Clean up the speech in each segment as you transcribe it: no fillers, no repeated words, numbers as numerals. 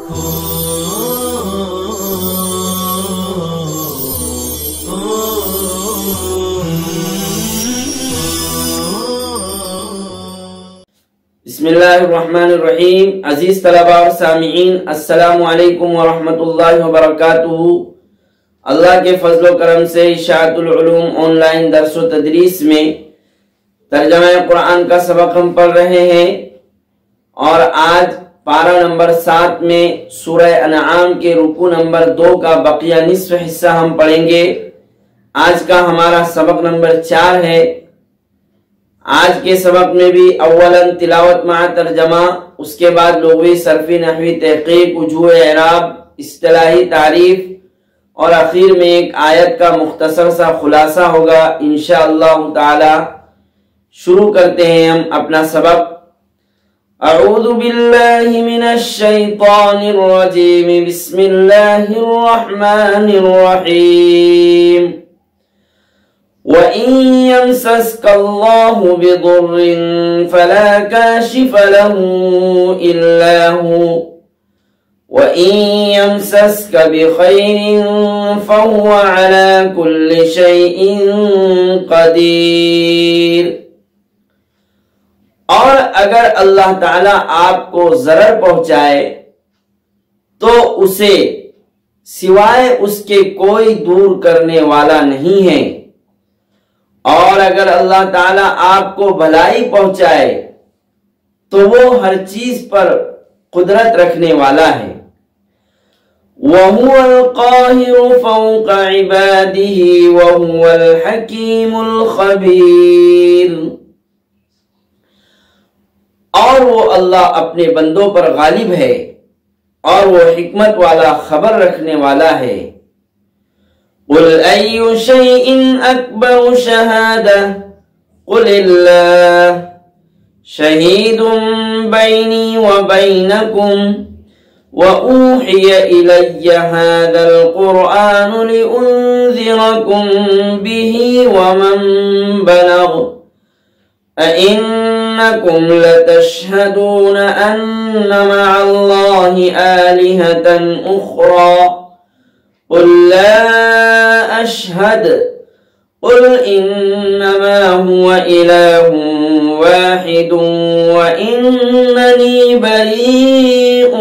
بسم اللہ الرحمن الرحیم۔ عزیز طلباء اور سامعین، السلام علیکم ورحمۃ اللہ وبرکاتہ۔ اللہ کے فضل و کرم سے اشاعت العلوم آن لائن درس و تدریس میں ترجمہ قرآن کا سبق ہم پڑھ رہے ہیں، اور آج پارہ نمبر 7 میں سورہ انعام کے رکوع نمبر 2 کا بقیہ نصف حصہ ہم پڑھیں گے۔ آج کا ہمارا سبق نمبر 4 ہے۔ آج کے سبق میں بھی اولاً تلاوت مع ترجمہ، اس کے بعد لغوی صرفی نحوی تحقیق، وجوہ اعراب، اصطلاحی تعریف، اور آخر میں ایک آیت کا مختصر سا خلاصہ ہوگا انشاءاللہ تعالی۔ شروع کرتے ہیں ہم اپنا سبق۔ اعوذ باللہ من الشیطان الرجیم، بسم اللہ الرحمن الرحیم۔ وَإِن يَمْسَسْكَ اللَّهُ بِضُرٍّ فَلَا كَاشِفَ لَهُ إِلَّا هُوَ وَإِن يَمْسَسْكَ بِخَيْرٍ فَهُوَ عَلَى كُلِّ شَيْءٍ قَدِيرٌ۔ اور اگر اللہ تعالیٰ آپ کو ضرر پہنچائے تو اسے سوائے اس کے کوئی دور کرنے والا نہیں ہے، اور اگر اللہ تعالیٰ آپ کو بھلائی پہنچائے تو وہ ہر چیز پر قدرت رکھنے والا ہے۔ وَهُوَ الْقَاهِرُ فَوْقَ عِبَادِهِ وَهُوَ الْحَكِيمُ الْخَبِيرُ۔ اور وہ اللہ اپنے بندوں پر غالب ہے، اور وہ حکمت والا خبر رکھنے والا ہے۔ قل أي شيء أكبر شهادة قل الله شهيد بيني وبينكم وأوحي إلي هذا القرآن لأنذركم به ومن بلغ أئنكم لتشهدون أن مع الله آلهة أخرى قل لا أشهد قل إنما هو إله واحد وإنني بريء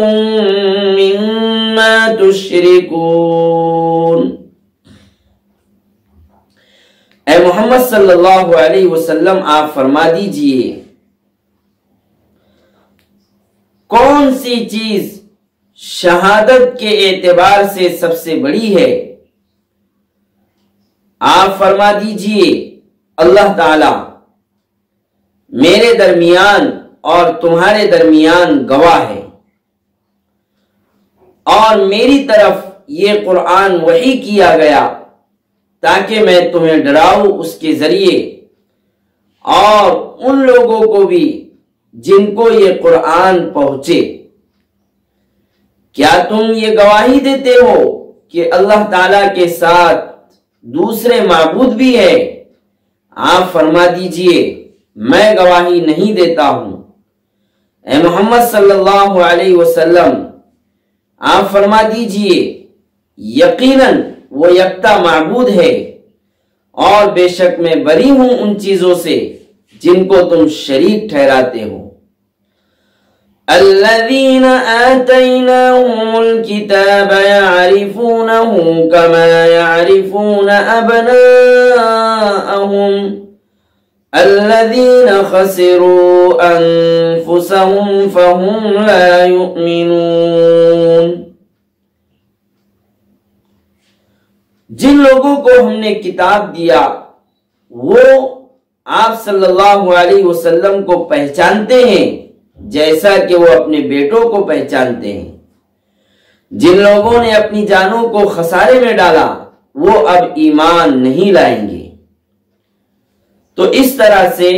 مما تشركون۔ اے محمد صلی اللہ علیہ وسلم، آپ فرما دیجئے کون سی چیز شہادت کے اعتبار سے سب سے بڑی ہے؟ آپ فرما دیجئے اللہ تعالی میرے درمیان اور تمہارے درمیان گواہ ہے، اور میری طرف یہ قرآن وحی کیا گیا تاکہ میں تمہیں ڈراؤں اس کے ذریعے، اور ان لوگوں کو بھی جن کو یہ قرآن پہنچے۔ کیا تم یہ گواہی دیتے ہو کہ اللہ تعالیٰ کے ساتھ دوسرے معبود بھی ہے؟ آپ فرما دیجئے میں گواہی نہیں دیتا ہوں۔ اے محمد صلی اللہ علیہ وسلم، آپ فرما دیجئے یقیناً وہ یکتا معبود ہے، اور بے شک میں بری ہوں ان چیزوں سے جن کو تم شریک ٹھہراتے ہو۔ الذين آتيناهم الكتاب يعرفونه كما يعرفون أبناءهم الذين خسروا أنفسهم فهم لا يؤمنون۔ جن لوگوں کو ہم نے کتاب دیا وہ آپ صلی اللہ علیہ وسلم کو پہچانتے ہیں جیسا کہ وہ اپنے بیٹوں کو پہچانتے ہیں۔ جن لوگوں نے اپنی جانوں کو خسارے میں ڈالا وہ اب ایمان نہیں لائیں گے۔ تو اس طرح سے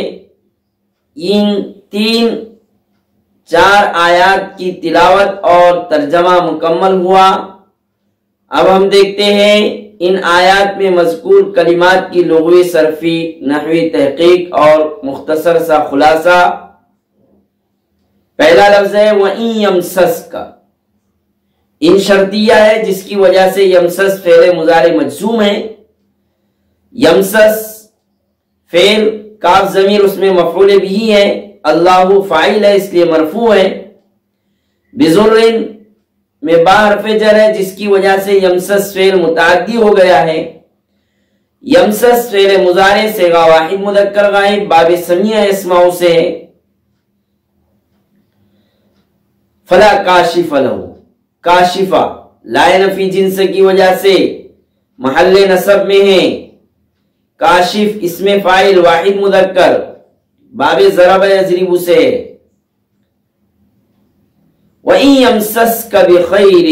ان 3-4 آیات کی تلاوت اور ترجمہ مکمل ہوا۔ اب ہم دیکھتے ہیں ان آیات میں مذکور کلمات کی لغوی صرفی نحوی تحقیق اور مختصر سا خلاصہ۔ پہلا لفظ ہے وَإِن يَمْسَسْكَ۔ ان شرطیہ ہے جس کی وجہ سے یمسس فعل مضارع مجزوم ہے. یمسس فعل کاف ضمیر اس میں مفعول بھی ہے، اللہ فاعل ہے اس لیے مرفوع ہے. بذر میں با حرف جر ہے جس کی وجہ سے یمسس فعل متعدی ہو گیا ہے. یمسس فعل مضارع صیغہ واحد مذکر غائب باب سمیہ اسماء سے ہے. فلا کاشف لہ، کاشفہ لا نفی جنس کی وجہ سے محل نصب میں ہے. کاشف اسم فاعل واحد مذکر باب ضرب یضرب سے ہے. وَإِن يَمْسَسْكَ بِخَيْرٍ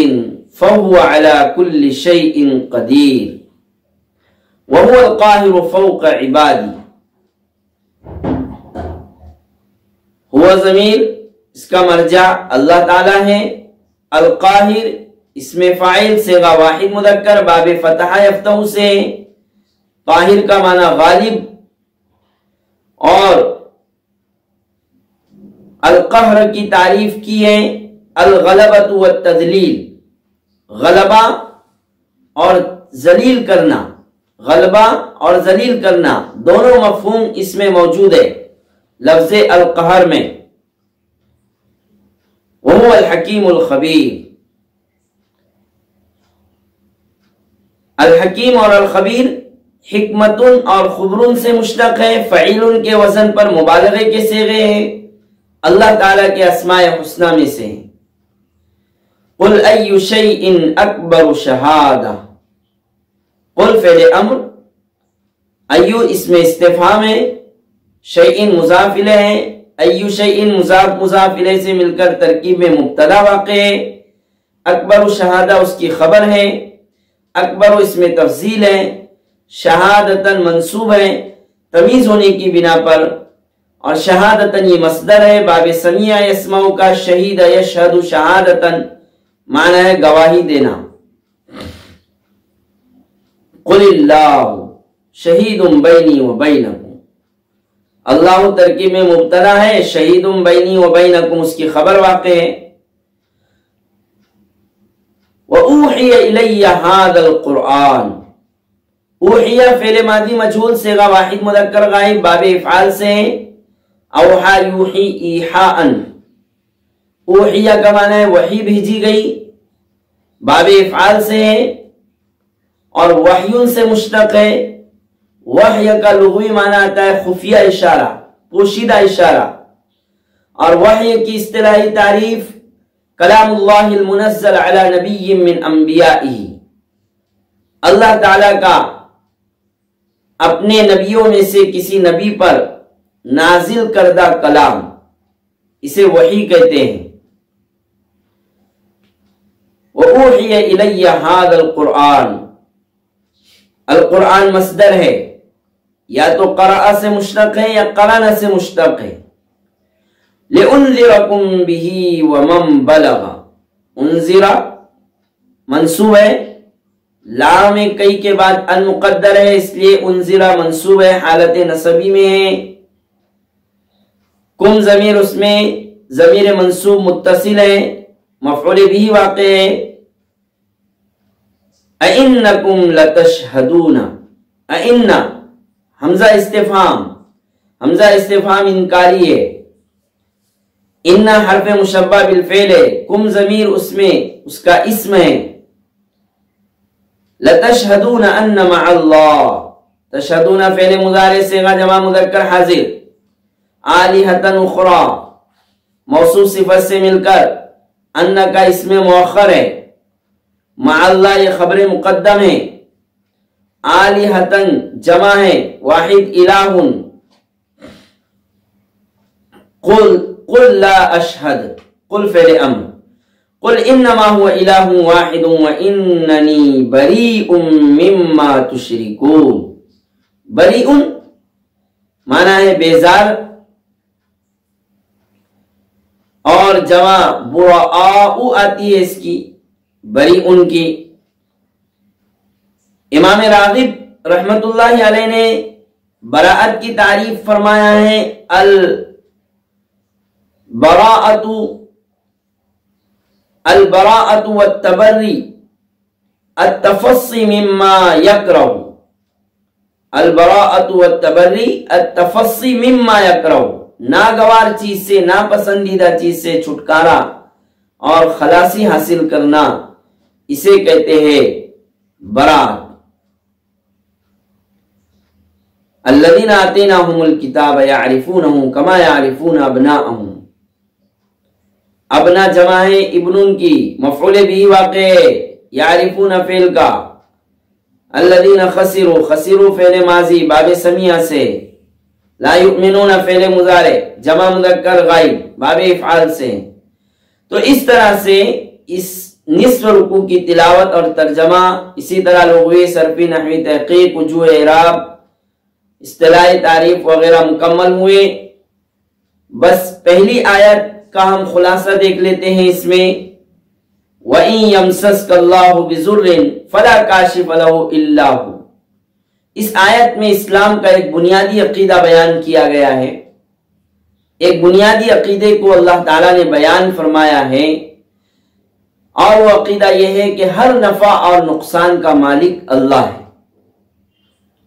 فَهُوَ عَلَى كُلِّ شَيْءٍ قَدِيرٌ وَهُوَ الْقَاهِرُ فَوْقَ عِبَادِهِ. ہوا ضمیر اس کا مرجع اللہ تعالی ہے. القاہر اسم فاعل صیغہ واحد مذکر باب فتح یفتح سے. قاہر کا معنی غالب اور القہر کی تعریف کی ہے الغلبۃ والتذلیل، غلبہ اور ذلیل کرنا. غلبہ اور ذلیل کرنا دونوں مفہوم اس میں موجود ہے لفظ القہر میں. وہو الحکیم الخبیر. الحکیم اور الخبیر حکمتن اور خبرن سے مشتق ہے. فعیل کے وزن پر مبالغے کے صیغے ہیں. اللہ تعالیٰ کے اسماء حسنہ میں سے ہیں. قل ای شیء اکبر شہادہ. قل فعل امر، ایو اسم استفہام ہے، شیء مضاف الیہ ہے. ایو شیء مضاف الیہ سے مل کر ترکیب میں مبتدا واقع ہے. اکبر شہادہ اس کی خبر ہے. اکبر اسم تفضیل ہے. شہادتن منصوب ہے تمیز ہونے کی بنا پر، اور شہادتن یہ مصدر ہے باب سمیع اسماء کا. شہید یشہد شہادتن معنی ہے گواہی دینا. قل اللہ شہید بینی و بینکم. اللہ ترکیب میں مبتدا ہے، شہید بینی و بینکم اس کی خبر واقع ہے. وَأُوحِيَ إِلَيَّ هَذَا الْقُرْآنِ. اوحیہ فعل ماضی مجہول صیغہ واحد مذکر غائب باب افعال سے. اوحا یوحی ایحاءً. اوحیہ کا معنی ہے وحی بھیجی گئی باب افعال سے ہے اور وحیون سے مشتق ہے. وحی کا لغوی معنی آتا ہے خفیہ اشارہ، پوشیدہ اشارہ. اور وحی کی اصطلاحی تعریف کلام اللہ المنزل علی نبی من انبیائہ، اللہ تعالیٰ کا اپنے نبیوں میں سے کسی نبی پر نازل کردہ کلام، اسے وحی کہتے ہیں. وَأُوحِيَ إِلَيَّ هَذَا الْقُرْآنِ. القرآن مصدر ہے، یا تو قرأ سے مشتق ہے یا قرن سے مشتق ہے. لِأُنذِرَكُمْ بِهِ وَمَنْ بَلَغَ. انذر منصوب ہے، لام کئی کے بعد ان مقدر ہے اس لیے انذرا منصوب ہے، حالت نصبی میں ہے. کم ضمیر اس میں ضمیر منصوب متصل ہے، مفعول بھی واقع ہے. اَإِنَّكُمْ لَتَشْهَدُونَ. اَإِنَّ حمزہ استفہام، حمزہ استفہام انکاری ہے. ان حرف مشبہ بالفعل ہے. کم ضمیر اس میں اس کا اسم ہے. لَتَشْهَدُونَ أَنَّ مَعَ اللَّهِ. تشہدون فعل مضارع صیغہ جمع مذکر حاضر. آلِهَةً أُخْرَى موصوف صفت سے مل کر ان کا اسم مؤخر ہے. مع اللہ یہ خبر مقدم ہے. آلِهَةً جمع ہے، واحد الہ. قل لا اشہد. قل فعل امر. قل انما هو الہ واحد واننی بریء مما تشرکون. بریء معنی ہے بیزار اور جمع براء آتی ہے اس کی، بریء کی. امام راغب رحمت اللہ علیہ نے براءت کی تعریف فرمایا ہے البراءۃ البراءۃ والتبری التفصی مما یکرہ، البراءۃ والتبری التفصی مما یکرہ، ناگوار چیز سے، ناپسندیدہ چیز سے چھٹکارا اور خلاصی حاصل کرنا، اسے کہتے ہیں برات۔ الذین آتیناہم الکتاب یعرفونہ کما یعرفون ابناءہم، ابنا جمع ہے ابن کی، مفعول بھی واقع ہے، یعرفون فعل کا، الذین خسروا، خسروا فعل ماضی باب سمیہ سے، لا یؤمنون فعل مضارع جمع مذکر غائب باب افعال سے۔ تو اس طرح سے اس نصف رکوع کی تلاوت اور ترجمہ، اسی طرح لغوی، صرفی، نحوی، تحقیق، وجوہ اعراب، اصطلاحی تعریف وغیرہ مکمل ہوئے۔ بس پہلی آیت کا ہم خلاصہ دیکھ لیتے ہیں اس میں، وَإِن يَمْسَسْكَ اللَّهُ بِضُرٍّ فَلَا كَاشِفَ لَهُ إِلَّا هُوَ۔ اس آیت میں اسلام کا ایک بنیادی عقیدہ بیان کیا گیا ہے، ایک بنیادی عقیدے کو اللہ تعالیٰ نے بیان فرمایا ہے، اور وہ عقیدہ یہ ہے کہ ہر نفع اور نقصان کا مالک اللہ ہے۔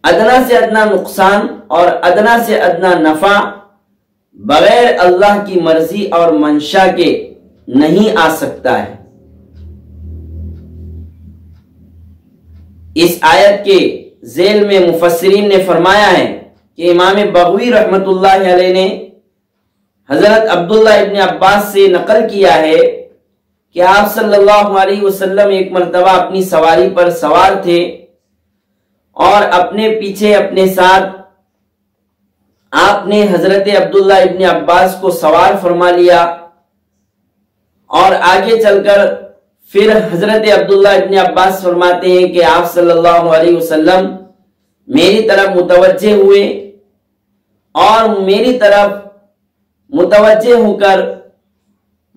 ادنا سے ادنا نقصان اور ادنا سے ادنا نفع بغیر اللہ کی مرضی اور منشا کے نہیں آ سکتا ہے۔ اس آیت کے ذیل میں مفسرین نے فرمایا ہے کہ امام بغوی رحمت اللہ علیہ نے حضرت عبداللہ ابن عباس سے نقل کیا ہے کہ آپ صلی اللہ علیہ وسلم ایک مرتبہ اپنی سواری پر سوار تھے اور اپنے پیچھے اپنے ساتھ آپ نے حضرت عبداللہ ابن عباس کو سوار فرما لیا، اور آگے چل کر پھر حضرت عبداللہ ابن عباس فرماتے ہیں کہ آپ صلی اللہ علیہ وسلم میری طرف متوجہ ہوئے اور میری طرف متوجہ ہو کر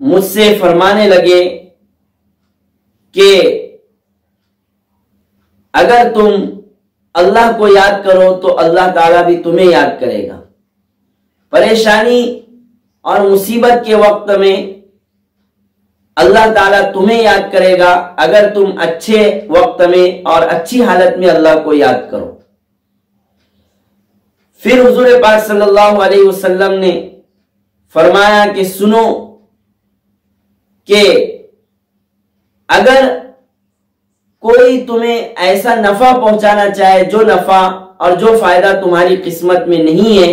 مجھ سے فرمانے لگے کہ اگر تم اللہ کو یاد کرو تو اللہ تعالیٰ بھی تمہیں یاد کرے گا، پریشانی اور مصیبت کے وقت میں اللہ تعالیٰ تمہیں یاد کرے گا اگر تم اچھے وقت میں اور اچھی حالت میں اللہ کو یاد کرو۔ پھر حضور پاک صلی اللہ علیہ وسلم نے فرمایا کہ سنو کہ اگر کوئی تمہیں ایسا نفع پہنچانا چاہے جو نفع اور جو فائدہ تمہاری قسمت میں نہیں ہے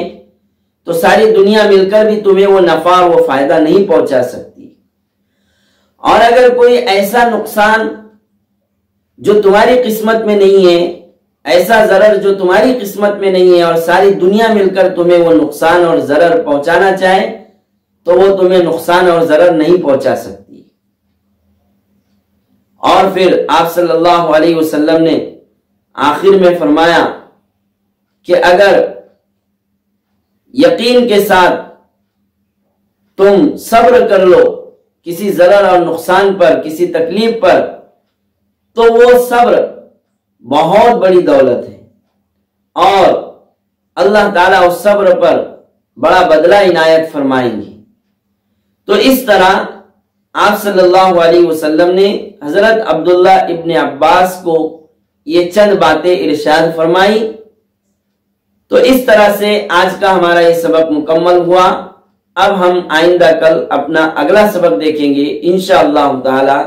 تو ساری دنیا مل کر بھی تمہیں وہ نفع اور وہ فائدہ نہیں پہنچا سکتی، اور اگر کوئی ایسا نقصان جو تمہاری قسمت میں نہیں ہے، ایسا ضرر جو تمہاری قسمت میں نہیں ہے اور ساری دنیا مل کر تمہیں وہ نقصان اور ضرر پہنچانا چاہے تو وہ تمہیں نقصان اور ضرر نہیں پہنچا سکتی۔ اور پھر آپ صلی اللہ علیہ وسلم نے آخر میں فرمایا کہ اگر یقین کے ساتھ تم صبر کر لو کسی ضرر اور نقصان پر، کسی تکلیف پر، تو وہ صبر بہت بڑی دولت ہے اور اللہ تعالیٰ اس صبر پر بڑا بدلہ عنایت فرمائیں گے۔ تو اس طرح آپ صلی اللہ علیہ وسلم نے حضرت عبداللہ ابن عباس کو یہ چند باتیں ارشاد فرمائی۔ تو اس طرح سے آج کا ہمارا یہ سبق مکمل ہوا۔ اب ہم آئندہ کل اپنا اگلا سبق دیکھیں گے انشاءاللہ تعالی۔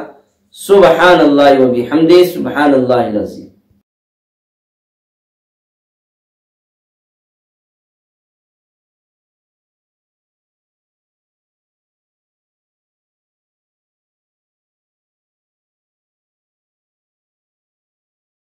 سبحان اللہ و بحمدہ، سبحان اللہ العظیم۔